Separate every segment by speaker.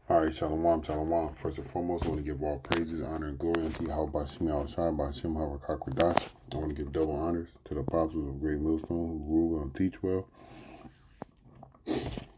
Speaker 1: All right, shalom, shalom. First and foremost, I want to give all praises, honor, and glory unto Yahweh Shemi Al-Shai, Bashim Harakak. I want to give double honors to the apostles of Great Millstone who rule well and teach well.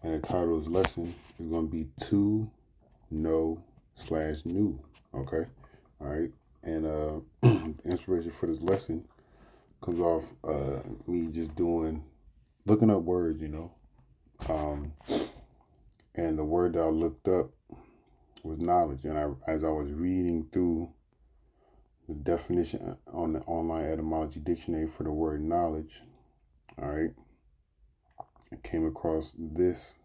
Speaker 1: And the title of this lesson is going to be To Know/New. Okay? All right? And the inspiration for this lesson comes off me just looking up words, and the word that I looked up was knowledge. And as I was reading through the definition on the online etymology dictionary for the word knowledge, all right, I came across this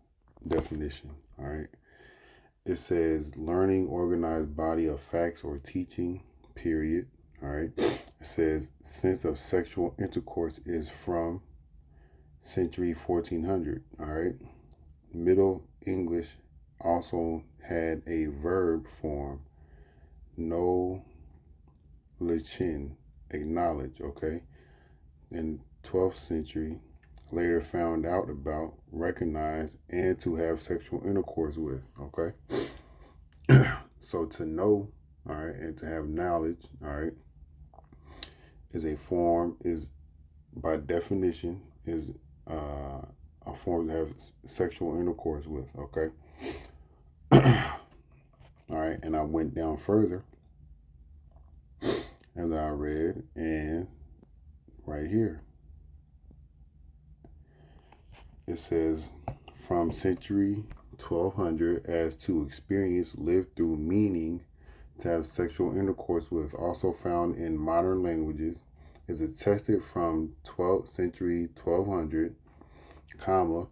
Speaker 1: definition, all right. It says learning organized body of facts or teaching, period, all right. It says sense of sexual intercourse is from century 1400, all right. Middle English also had a verb form, no lichin, acknowledge, okay? In 12th century, later found out about, recognize, and to have sexual intercourse with, okay? So to know, all right, and to have knowledge, all right, is by definition, is a form to have sexual intercourse with, okay? All right, and I went down further as I read, and right here it says from century 1200 as to experience, live through, meaning to have sexual intercourse with, also found in modern languages, is attested from 12th century 1200, comma,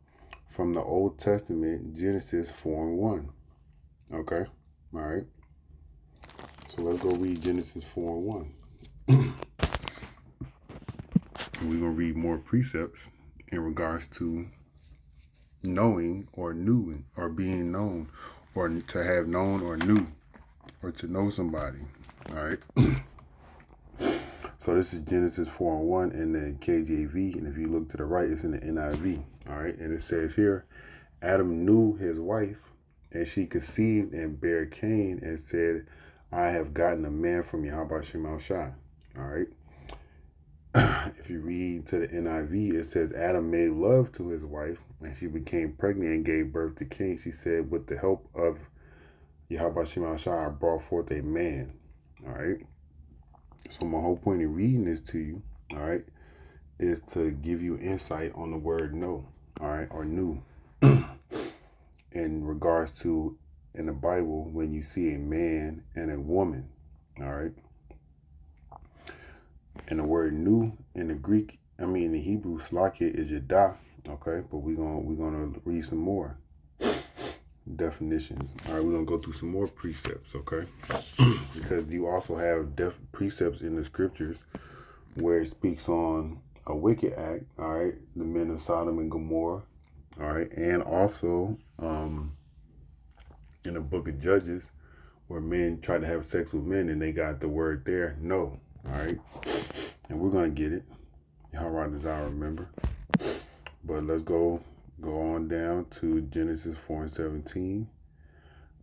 Speaker 1: from the Old Testament, Genesis 4 and 1. Okay? All right. So let's go read Genesis 4 and 1. We're going to read more precepts in regards to knowing or knew or being known, or to have known or knew, or to know somebody. All right. So this is Genesis 4 and 1 in the KJV, and if you look to the right, it's in the NIV. All right. And it says here, Adam knew his wife, and she conceived and bare Cain and said, I have gotten a man from Yahweh Shemi Al-Shai. All right. If you read to the NIV, it says Adam made love to his wife, and she became pregnant and gave birth to Cain. She said, with the help of Yahweh Shemi Al-Shai, I brought forth a man. All right. So my whole point in reading this to you, all right, is to give you insight on the word know, all right, or new. In regards to in the Bible, when you see a man and a woman, all right. And the word new in the Greek, in the Hebrew, slakia is yada, okay? But we're gonna read some more definitions. All right, we're gonna go through some more precepts, okay? Because you also have precepts in the scriptures where it speaks on a wicked act, all right, the men of Sodom and Gomorrah, all right, and also in the book of Judges where men try to have sex with men and they got the word there, no, all right, and we're gonna get it. How right as I remember. But let's go on down to Genesis 4 and 17.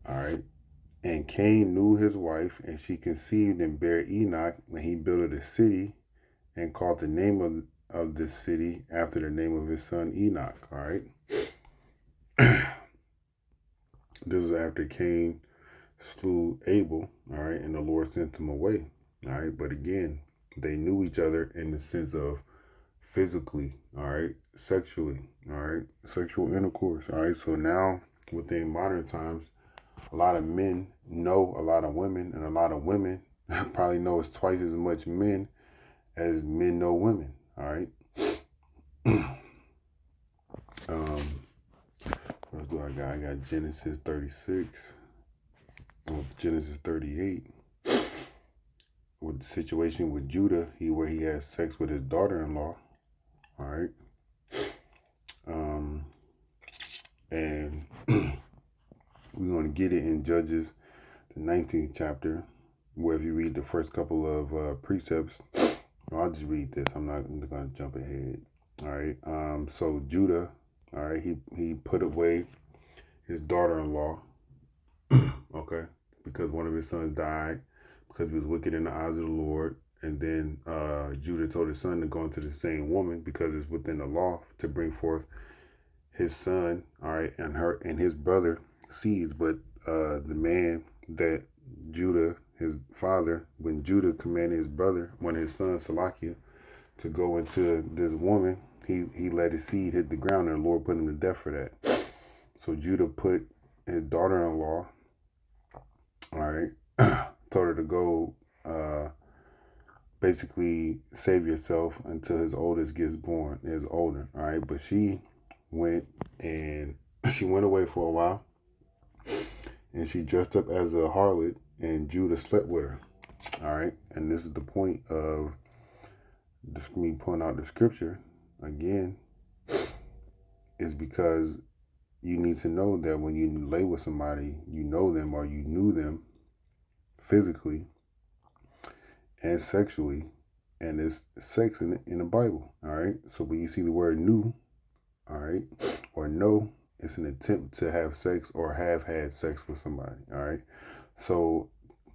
Speaker 1: All right. And Cain knew his wife, and she conceived and bare Enoch, and he built a city and called the name of this city after the name of his son Enoch. All right. This is after Cain slew Abel. All right. And the Lord sent them away. All right. But again, they knew each other in the sense of physically, all right, sexually, all right, sexual intercourse, all right. So now within modern times, a lot of men know a lot of women, and a lot of women probably know it's twice as much men as men know women, all right. What do I got? I got Genesis 36, Genesis 38. With the situation with Judah, where he has sex with his daughter-in-law, all right. And we're going to get it in Judges, the 19th chapter, where if you read the first couple of precepts, I'll just read this. I'm not going to jump ahead. All right. So Judah, all right, he put away his daughter-in-law, okay, because one of his sons died because he was wicked in the eyes of the Lord. And then Judah told his son to go into the same woman because it's within the law to bring forth his son, all right, and her and his brother seeds. But the man that Judah, his father, when Judah commanded his brother, one of his sons, Salakia, to go into this woman, he let his seed hit the ground, and the Lord put him to death for that. So Judah put his daughter-in-law, all right, told her to go basically save yourself until his oldest gets born, is older, all right. But she went and she went away for a while, and she dressed up as a harlot, and Judah slept with her, all right. And this is the point of me pulling out the scripture again, is because you need to know that when you lay with somebody, you know them or you knew them physically and sexually, and it's sex in the Bible, all right? So when you see the word "knew," all right, or "know," it's an attempt to have sex or have had sex with somebody, all right? So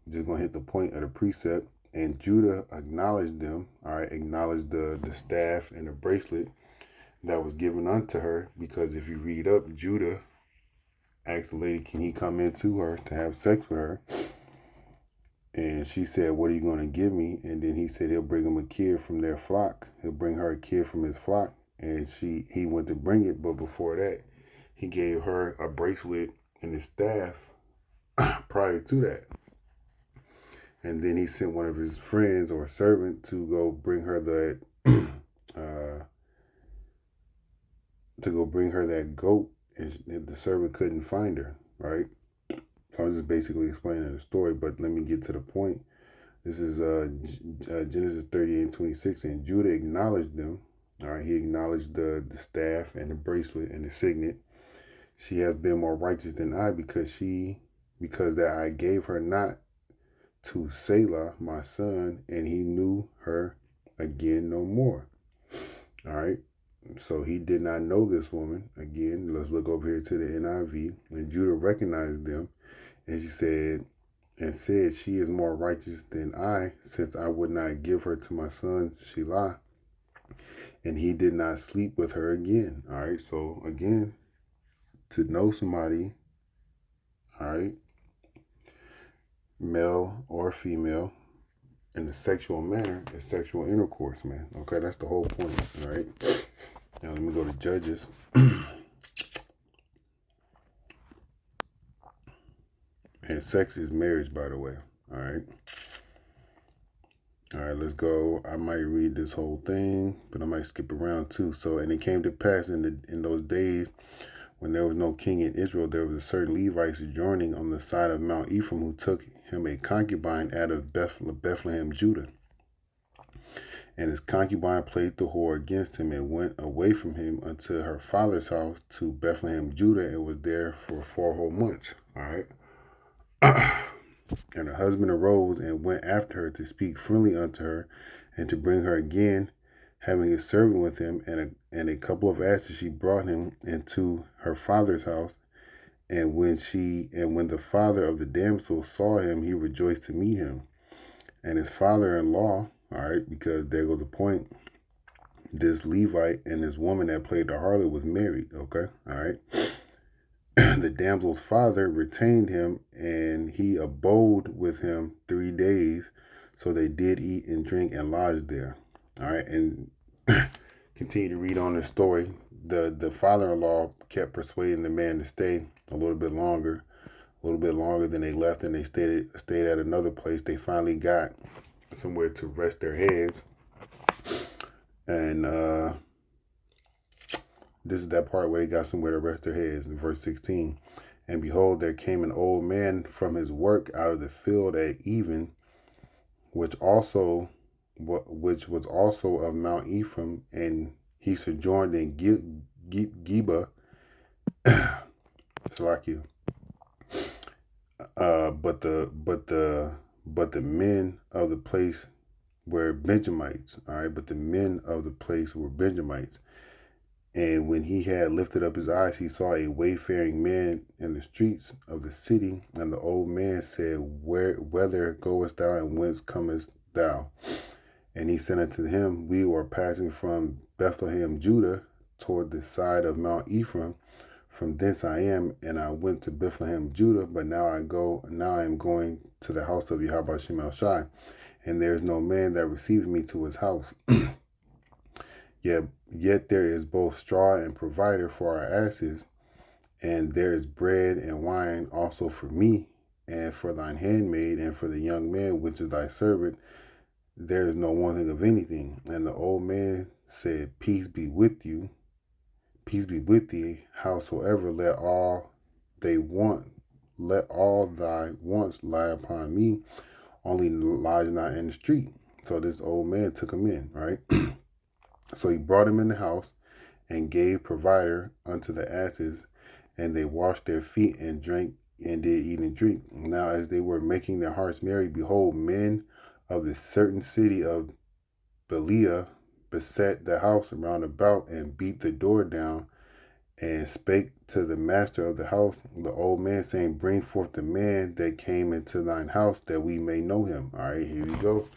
Speaker 1: just going to hit the point of the precept, and Judah acknowledged them, all right, acknowledged the staff and the bracelet that was given unto her, because if you read up, Judah asked the lady, can he come into her to have sex with her? And she said, what are you going to give me? And then he said he'll bring him a kid from their flock. He'll bring her a kid from his flock. And he went to bring it, but before that, he gave her a bracelet and his staff prior to that. And then he sent one of his friends or a servant to go bring her that goat, and the servant couldn't find her, right? So I was just basically explaining the story, but let me get to the point. This is Genesis 38:26, and Judah acknowledged them. All right, he acknowledged the staff and the bracelet and the signet. She has been more righteous than I, because that I gave her not to Selah, my son, and he knew her again no more. All right. So he did not know this woman. Again, let's look over here to the NIV. And Judah recognized them, and said, she is more righteous than I, since I would not give her to my son Shelah, and he did not sleep with her again. All right. So again, to know somebody, all right, male or female, in a sexual manner is sexual intercourse, man. Okay, that's the whole point. All right. Now let me go to Judges. And sex is marriage, by the way. All right. All right, let's go. I might read this whole thing, but I might skip around too. So, and it came to pass in those days, when there was no king in Israel, there was a certain Levite sojourning on the side of Mount Ephraim, who took him a concubine out of Bethlehem, Judah. And his concubine played the whore against him, and went away from him unto her father's house to Bethlehem, Judah, and was there for 4 whole months. All right. And her husband arose and went after her to speak friendly unto her, and to bring her again, having a servant with him, and a couple of asses. She brought him into her father's house. And when the father of the damsel saw him, he rejoiced to meet him. And his father-in-law, all right, because there goes the point, this Levite and this woman that played the harlot was married, okay, all right. The damsel's father retained him, and he abode with him 3 days. So they did eat and drink and lodged there. All right, and continue to read on the story. The father-in-law kept persuading the man to stay a little bit longer than they left, and they stayed at another place. They finally got somewhere to rest their heads, and this is that part where they got somewhere to rest their heads in verse 16. And behold, there came an old man from his work out of the field at even, which was also of Mount Ephraim, and he sojourned in Geba, Salakia. But the men of the place were Benjamites. All right, but the men of the place were Benjamites. And when he had lifted up his eyes, he saw a wayfaring man in the streets of the city. And the old man said, Whither goest thou, and whence comest thou? And he said unto him, We were passing from Bethlehem, Judah, toward the side of Mount Ephraim. From thence I am, and I went to Bethlehem, Judah, but now I am going to the house of Yahweh Shem Shai, and there is no man that receives me to his house. Yet there is both straw and provider for our asses, and there is bread and wine also for me, and for thine handmaid, and for the young man which is thy servant. There is no wanting of anything. And the old man said, Peace be with thee. Howsoever, let all thy wants lie upon me. Only lodge not in the street. So this old man took him in, right? So he brought him in the house and gave provider unto the asses, and they washed their feet and drank and did eat and drink. Now as they were making their hearts merry, behold, men of the certain city of Belial beset the house round about and beat the door down, and spake to the master of the house, the old man, saying, Bring forth the man that came into thine house, that we may know him. All right, here we go.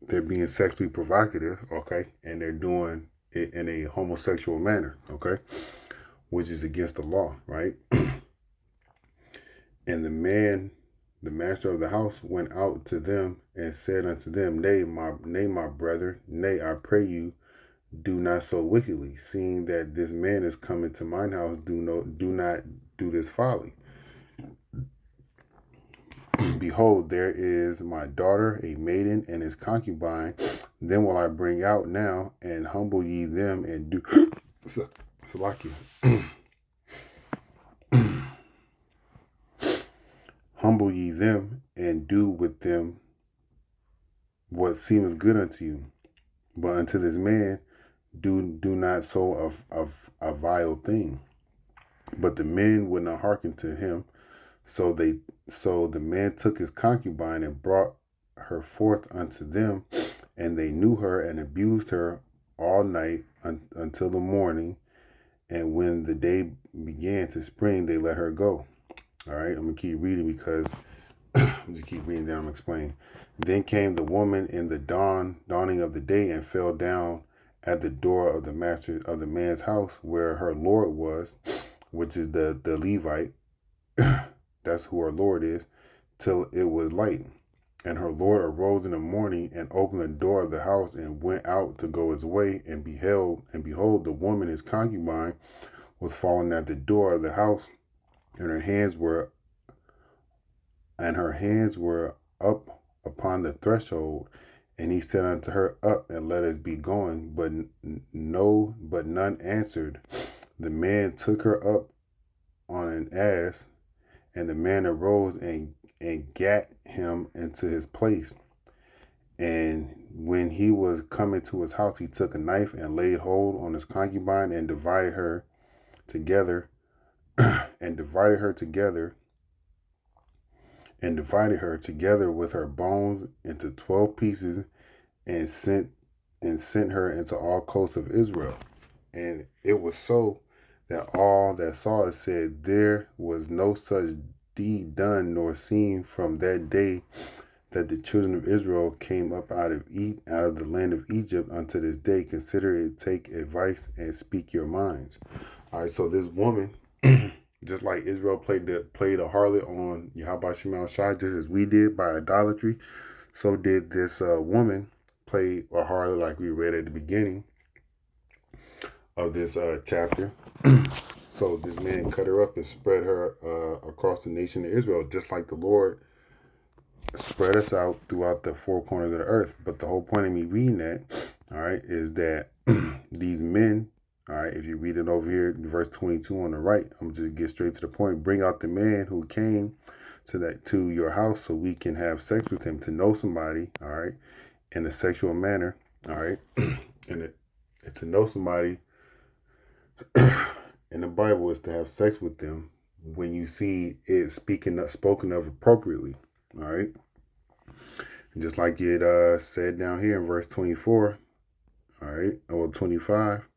Speaker 1: They're being sexually provocative, okay, and they're doing it in a homosexual manner, okay, which is against the law, right? And the master of the house, went out to them and said unto them, Nay, my brother, nay, I pray you, do not so wickedly, seeing that this man is come into mine house. Do not do this folly. Behold, there is my daughter, a maiden, and his concubine. Then will I bring out now, and humble ye them, and do Salakia. Humble ye them, and do with them what seemeth good unto you. But unto this man do not so of a vile thing. But the men would not hearken to him. So the man took his concubine and brought her forth unto them, and they knew her and abused her all night until the morning. And when the day began to spring, they let her go. All right, I'm gonna keep reading because I'm just keep reading down. I'm explaining. Then came the woman in the dawning of the day, and fell down at the door of the master of the man's house, where her lord was, which is the Levite. That's who her lord is, till it was light. And her lord arose in the morning and opened the door of the house and went out to go his way, and behold, the woman, his concubine, was fallen at the door of the house, and her hands were up upon the threshold. And he said unto her, Up, and let us be going. But none answered. The man took her up on an ass, and the man arose and gat him into his place. And when he was coming to his house, he took a knife and laid hold on his concubine, and divided her together, with her bones into 12 pieces, and sent her into all coasts of Israel. And it was so that all that saw it said, There was no such deed done nor seen from that day that the children of Israel came up out of the land of Egypt unto this day. Consider it, take advice, and speak your minds. All right, so this woman, just like Israel played a harlot on Yahweh Shema Shai, just as we did by idolatry, so did this woman play a harlot, like we read at the beginning of this chapter. So this man cut her up and spread her across the nation of Israel, just like the Lord spread us out throughout the four corners of the earth. But the whole point of me reading that, all right, is that these men, all right, if you read it over here, verse 22 on the right, I'm just get straight to the point. Bring out the man who came to your house, so we can have sex with him, to know somebody, all right, in a sexual manner, all right, and to know somebody in the Bible is to have sex with them when you see it spoken of appropriately, all right. And just like it said down here in verse 24, All right. Well, 25.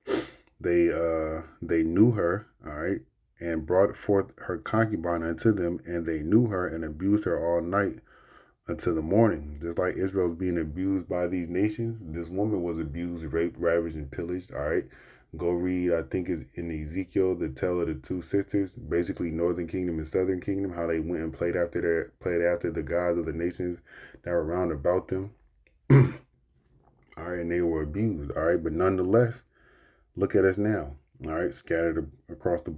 Speaker 1: They knew her. All right. And brought forth her concubine unto them, and they knew her and abused her all night until the morning. Just like Israel's being abused by these nations, this woman was abused, raped, ravaged, and pillaged. All right. Go read, I think it's in Ezekiel, the tale of the two sisters, basically Northern Kingdom and Southern Kingdom, how they went and played after the gods of the nations that were round about them. All right, and they were abused. All right, but nonetheless, look at us now. All right, scattered across the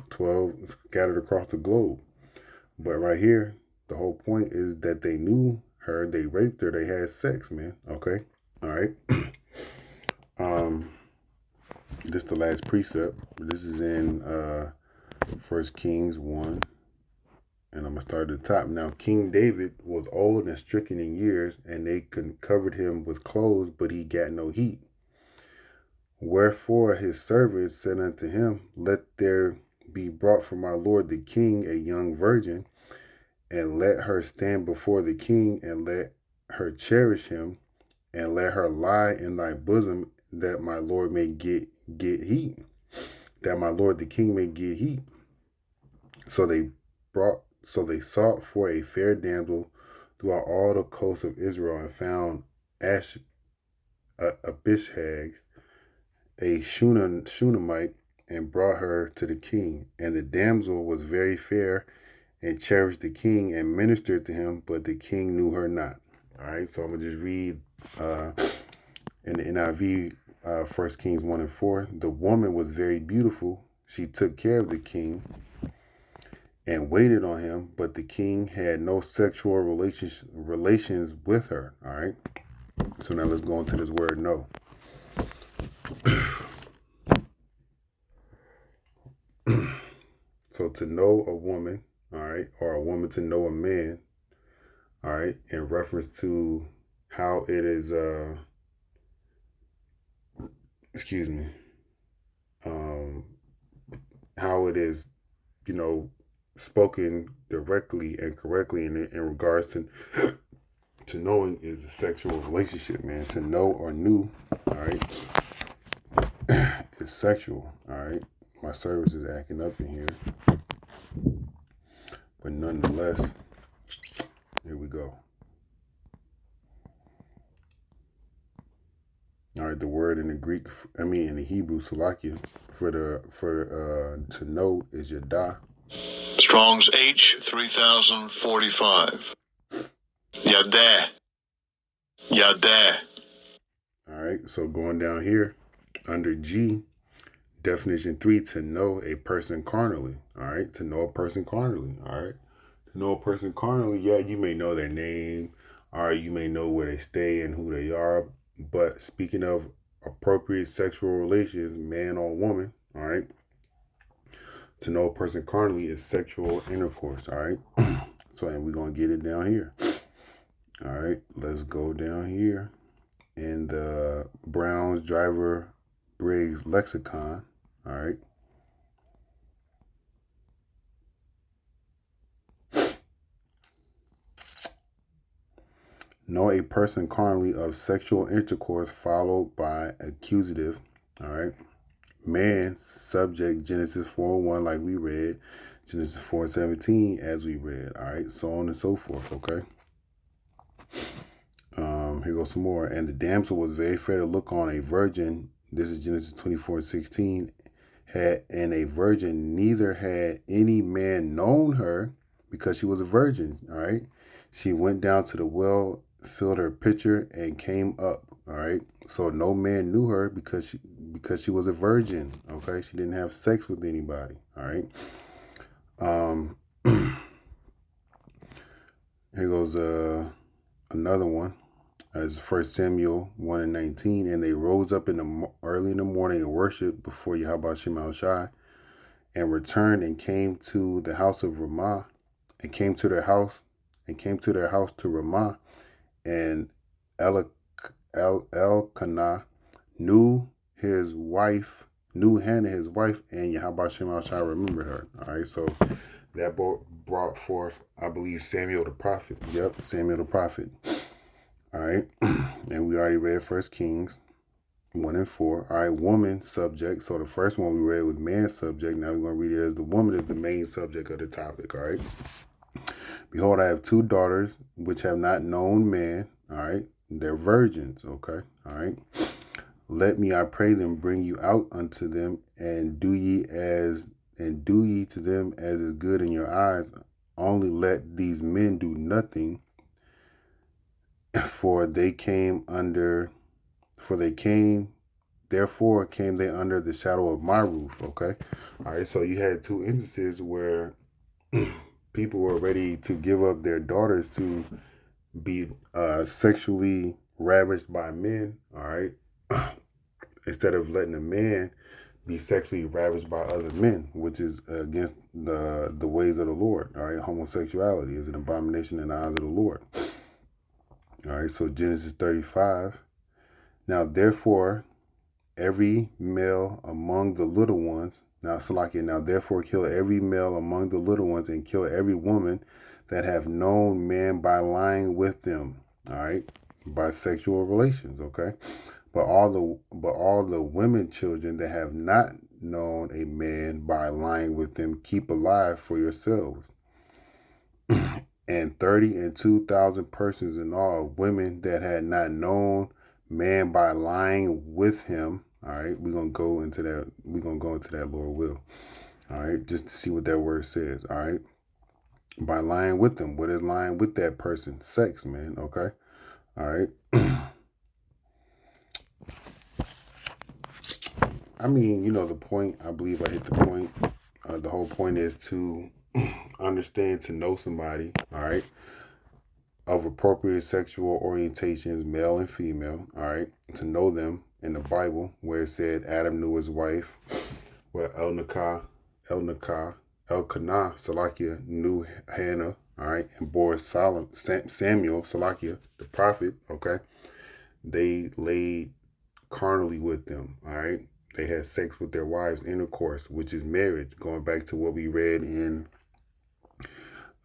Speaker 1: 12, scattered across the globe. But right here, the whole point is that they knew her, they raped her, they had sex, man. Okay, all right. This is the last precept. This is in 1 Kings 1. And I'm going to start at the top. Now, King David was old and stricken in years, and they covered him with clothes, but he got no heat. Wherefore his servants said unto him, Let there be brought for my lord the king a young virgin, and let her stand before the king, and let her cherish him, and let her lie in thy bosom, that my lord may get heat, that my lord the king may get heat. So they sought for a fair damsel throughout all the coast of Israel, and found Abishag, a Shunammite, and brought her to the king. And the damsel was very fair, and cherished the king, and ministered to him, but the king knew her not. All right, so I'm going to just read in the NIV, 1 Kings 1 and 4. The woman was very beautiful. She took care of the king and waited on him, but the king had no sexual relations with her. All right, so now let's go into this word know. So to know a woman, all right, or a woman to know a man, all right, in reference to how it is, excuse me, how it is, spoken directly and correctly in regards to knowing is a sexual relationship, man. To know or knew, all right, is sexual, all right. My service is acting up in here, but nonetheless, here we go. All right, the word in the Greek, in the Hebrew, Salakia, for to know is yadah.
Speaker 2: Strong's H 3045. Yadah. Yadah.
Speaker 1: All right, so going down here under G, definition 3, to know a person carnally. All right, to know a person carnally. All right, to know a person carnally, yeah, you may know their name, or you may know where they stay and who they are. But speaking of appropriate sexual relations, man or woman, all right, to know a person carnally is sexual intercourse. All right, so and we're gonna get it down here. All right, let's go down here in the Brown's Driver Briggs lexicon. All right. Know a person carnally of sexual intercourse followed by accusative. All right. Man, subject, Genesis 4:1, like we read, Genesis 4:17, as we read. All right. So on and so forth. Okay. Here goes some more. And the damsel was very fair to look on, a virgin. This is Genesis 24:16. And a virgin, neither had any man known her, because she was a virgin. All right. She went down to the well, filled her pitcher, and came up. All right. So no man knew her because she was a virgin. Okay. She didn't have sex with anybody. All right. Here goes another one. As 1 Samuel 1:19, and they rose up early in the morning and worshiped before Yahweh Shema Shai, and returned and came to the house of Ramah, and came to their house to Ramah, and Elkanah knew Hannah his wife, and Yahweh Shema Shai remembered her. All right, so that brought forth, I believe, Samuel the prophet. Yep, Samuel the prophet. All right, and we already read 1 Kings. 1 and 4. All right, woman subject. So the first one we read was man subject. Now we're going to read it as the woman is the main subject of the topic. All right. Behold, I have 2 daughters which have not known man. All right. They're virgins. Okay. All right. Let me, I pray them, bring you out unto them, and do ye to them as is good in your eyes. Only let these men do nothing, for they came, therefore came they under the shadow of my roof. Okay. All right. So you had 2 instances where people were ready to give up their daughters to be sexually ravaged by men. All right. Instead of letting a man be sexually ravaged by other men, which is against the ways of the Lord. All right, homosexuality is an abomination in the eyes of the Lord. All right, so Genesis 35. Now, therefore, every male among the little ones. Now, Salakia. Now, therefore, kill every male among the little ones, and kill every woman that have known man by lying with them. All right, by sexual relations. Okay. But all the women children that have not known a man by lying with them, keep alive for yourselves. And 32,000 persons in all, women that had not known man by lying with him. All right, we're gonna go into that. We're gonna go into that, Lord will. All right, just to see what that word says. All right, by lying with them. What is lying with that person? Sex, man. Okay. All right. I mean, the point. I believe I hit the point. The whole point is to understand, to know somebody, all right, of appropriate sexual orientations, male and female, all right, to know them in the Bible, where it said Adam knew his wife, where Elkanah, Salakia, knew Hannah, all right, and bore Samuel, Salakia, the prophet, okay. They laid carnally with them, all right. They had sex with their wives, intercourse, which is marriage, going back to what we read in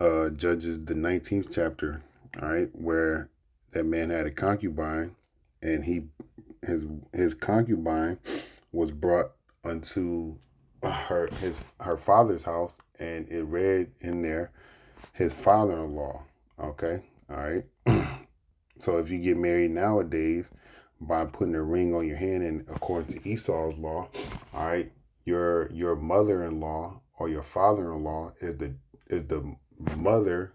Speaker 1: Judges, the 19th chapter, all right, where that man had a concubine, and his concubine was brought unto her father's house, and it read in there his father-in-law. Okay, all right. So if you get married nowadays by putting a ring on your hand, and according to Esau's law, all right, your mother-in-law or your father-in-law is the mother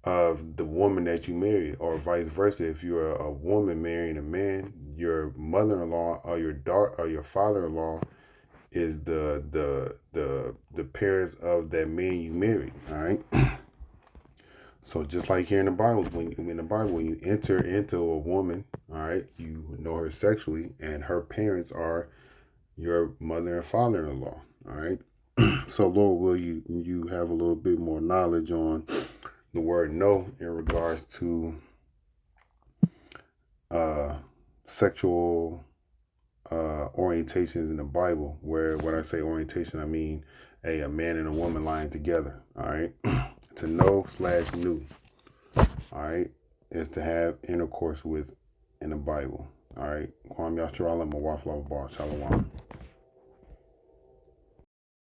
Speaker 1: of the woman that you married, or vice versa. If you're a woman marrying a man, your mother-in-law or your daughter or your father-in-law is the parents of that man you married. All right. So just like here in the Bible, when you enter into a woman, all right, you know her sexually, and her parents are your mother and father-in-law. All right. So Lord, will you have a little bit more knowledge on the word "no" in regards to sexual orientations in the Bible? Where when I say orientation, I mean a man and a woman lying together. All right. To know/knew. All right, is to have intercourse with in the Bible. All right. Kwam Yasharalam Mawafla Shalom.